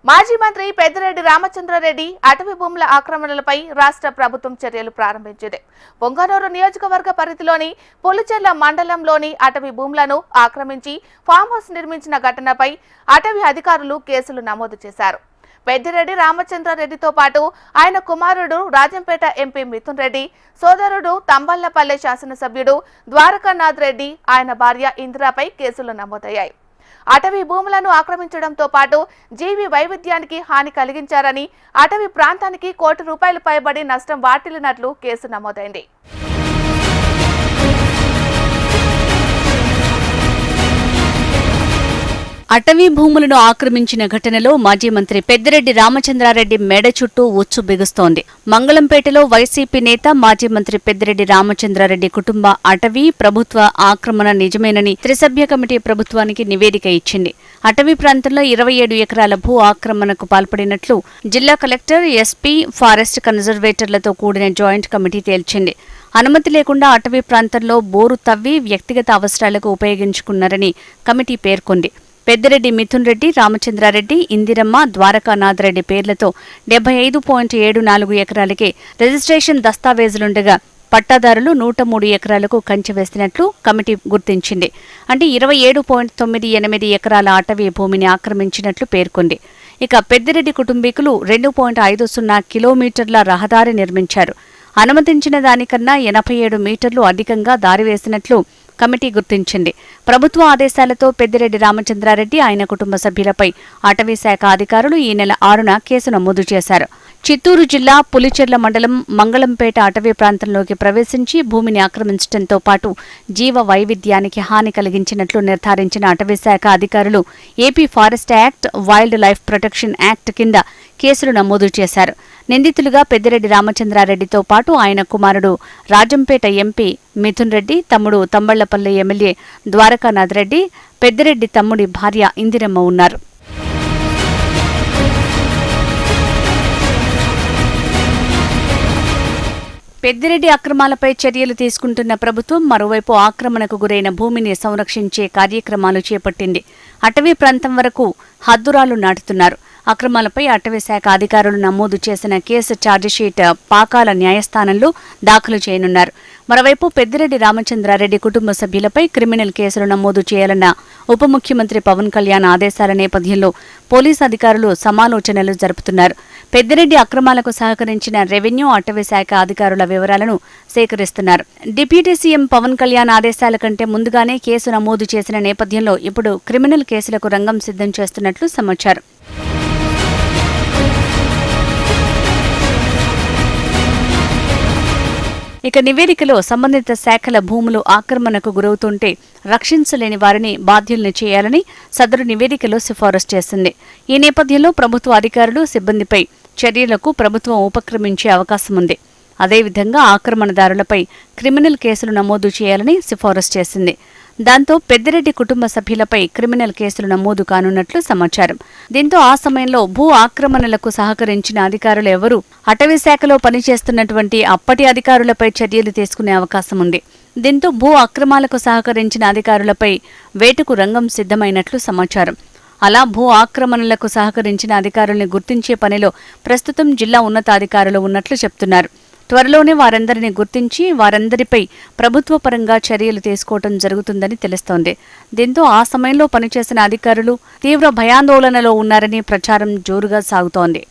మాజీ మంత్రి పెద్దిరెడ్డి రామచంద్రారెడ్డి అటవీ భూముల ఆక్రమణలపై రాష్ట్ర ప్రభుత్వం చర్యలు ప్రారంభించింది. పొంగనూరు నియోజకవర్గ పరిధిలోని పులిచెర్ల మండలంలోని అటవీ భూములను ఆక్రమించి ఫామ్ హౌస్ నిర్మించిన ఘటనపై అటవీ అధికారులు కేసులు నమోదు చేశారు. పెద్దిరెడ్డి రామచంద్రారెడ్డితో పాటు ఆయన కుమారుడు రాజంపేట ఎంపీ మిథున్ రెడ్డి, సోదరుడు తంబళ్లపల్లె శాసనసభ్యుడు ద్వారకానాథ్ రెడ్డి, ఆయన భార్య ఇందిరాపై కేసులు నమోదయ్యాయి. అటవీ భూములను ఆక్రమించడంతో పాటు జీవి వైవిధ్యానికి హాని కలిగించారని, అటవీ ప్రాంతానికి ₹1 కోటి పైబడి నష్టం వాటిల్లినట్లు కేసు నమోదైంది. అటవీ భూములను ఆక్రమించిన ఘటనలో మాజీ మంత్రి పెద్దిరెడ్డి రామచంద్రారెడ్డి మెడ చుట్టూ ఉచ్చు బిగుస్తోంది. మంగళంపేటలో వైసీపీ నేత మాజీ మంత్రి పెద్దిరెడ్డి రామచంద్రారెడ్డి కుటుంబ అటవీ ప్రభుత్వ ఆక్రమణ నిజమేనని త్రిసభ్య కమిటీ ప్రభుత్వానికి నివేదిక ఇచ్చింది. అటవీ ప్రాంతంలో 27 ఎకరాల భూ ఆక్రమణకు పాల్పడినట్లు జిల్లా కలెక్టర్, ఎస్పీ, ఫారెస్ట్ కన్జర్వేటర్లతో కూడిన జాయింట్ కమిటీ తేల్చింది. అనుమతి లేకుండా అటవీ ప్రాంతంలో బోరు తవ్వి వ్యక్తిగత అవసరాలకు ఉపయోగించుకున్నారని కమిటీ పేర్కొంది. పెద్దిరెడ్డి మిథున్ రెడ్డి, రామచంద్రారెడ్డి, ఇందిరమ్మ, ద్వారకానాథ్ రెడ్డి పేర్లతో 75.74 ఎకరాలకే రిజిస్ట్రేషన్ దస్తావేజులుండగా పట్టాదారులు 103 ఎకరాలకు కంచె వేసినట్లు కమిటీ గుర్తించింది. అంటే 27.98 ఎకరాల అటవీ భూమిని ఆక్రమించినట్లు పేర్కొంది. ఇక పెద్దిరెడ్డి కుటుంబీకులు 2.50 కిలోమీటర్ల రహదారి నిర్మించారు. అనుమతించిన దానికన్నా 87 మీటర్లు అధికంగా దారి వేసినట్లు కమిటీ గుర్తించింది. ప్రభుత్వ ఆదేశాలతో పెద్దిరెడ్డి రామచంద్రారెడ్డి, ఆయన కుటుంబ సభ్యులపై అటవీ శాఖ అధికారులు ఈ నెల 6న కేసు నమోదు చేశారు. చిత్తూరు జిల్లా పులిచెర్ల మండలం మంగళంపేట అటవీ ప్రాంతంలోకి ప్రవేశించి భూమిని ఆక్రమించడంతో పాటు జీవ వైవిధ్యానికి హాని కలిగించినట్లు నిర్ధారించిన అటవీ శాఖ అధికారులు AP forest act, wild life protection act కింద కేసులు నమోదు చేశారు. నిందితులుగా పెద్దిరెడ్డి రామచంద్రారెడ్డితో పాటు ఆయన కుమారుడు రాజంపేట ఎంపీ మిథున్ రెడ్డి, తమ్ముడు తంబళ్లపల్లె ఎమ్మెల్యే ద్వారకానాథ్ రెడ్డి, పెద్దిరెడ్డి తమ్ముడి భార్య ఇందిరమ్మ ఉన్నారు. పెద్దిరెడ్డి అక్రమాలపై చర్యలు తీసుకుంటున్న ప్రభుత్వం మరోవైపు ఆక్రమణకు గురైన భూమిని సంరక్షించే కార్యక్రమాలు చేపట్టింది. అటవీ ప్రాంతం వరకు హద్దురాలు నాటుతున్నారు. అక్రమాలపై అటవీ శాఖ అధికారులు నమోదు చేసిన కేసు ఛార్జిషీట్ పాకాల న్యాయస్థానంలో దాఖలు చేయనున్నారు. మరోవైపు పెద్దిరెడ్డి రామచంద్రారెడ్డి కుటుంబ సభ్యులపై క్రిమినల్ కేసులు నమోదు చేయాలన్న ఉప ముఖ్యమంత్రి పవన్ కళ్యాణ్ ఆదేశాల నేపథ్యంలో పోలీసు అధికారులు సమాలోచనలు జరుపుతున్నారు. పెద్దిరెడ్డి అక్రమాలకు సహకరించిన రెవెన్యూ, అటవీ శాఖ అధికారుల వివరాలను సేకరిస్తున్నారు. డిప్యూటీ సీఎం పవన్ కళ్యాణ్ ఆదేశాల కంటే ముందుగానే కేసు నమోదు చేసిన నేపథ్యంలో ఇప్పుడు క్రిమినల్ కేసులకు రంగం సిద్ధం చేస్తున్నట్లు సమాచారం. ఇక నివేదికలో సంబంధిత శాఖల భూములు ఆక్రమణకు గురవుతుంటే రక్షించలేని వారిని బాధ్యుల్ని చేయాలని సదరు నివేదికలో సిఫారసు చేసింది. ఈ నేపథ్యంలో ప్రభుత్వ అధికారులు, సిబ్బందిపై చర్యలకు ప్రభుత్వం ఉపక్రమించే అవకాశం ఉంది. అదేవిధంగా ఆక్రమణదారులపై క్రిమినల్ కేసులు నమోదు చేయాలని సిఫారసు చేసింది. దాంతో పెద్దిరెడ్డి కుటుంబ సభ్యులపై క్రిమినల్ కేసులు నమోదు కానున్నట్లు సమాచారం. దీంతో ఆ సమయంలో భూ ఆక్రమణలకు సహకరించిన అధికారులు ఎవరూ అటవీ శాఖలో పనిచేస్తున్నటువంటి అప్పటి అధికారులపై చర్యలు తీసుకునే అవకాశం ఉంది. దీంతో భూ అక్రమాలకు సహకరించిన అధికారులపై వేటుకు రంగం సిద్ధమైనట్లు సమాచారం. అలా భూ ఆక్రమణలకు సహకరించిన అధికారుల్ని గుర్తించే పనిలో ప్రస్తుతం జిల్లా ఉన్నతాధికారులు ఉన్నట్లు చెప్తున్నారు. త్వరలోనే వారందరినీ గుర్తించి వారందరిపై ప్రభుత్వ పరంగా చర్యలు తీసుకోవడం జరుగుతుందని తెలుస్తోంది. దీంతో ఆ సమయంలో పనిచేసిన అధికారులు తీవ్ర భయాందోళనలో ఉన్నారని ప్రచారం జోరుగా సాగుతోంది.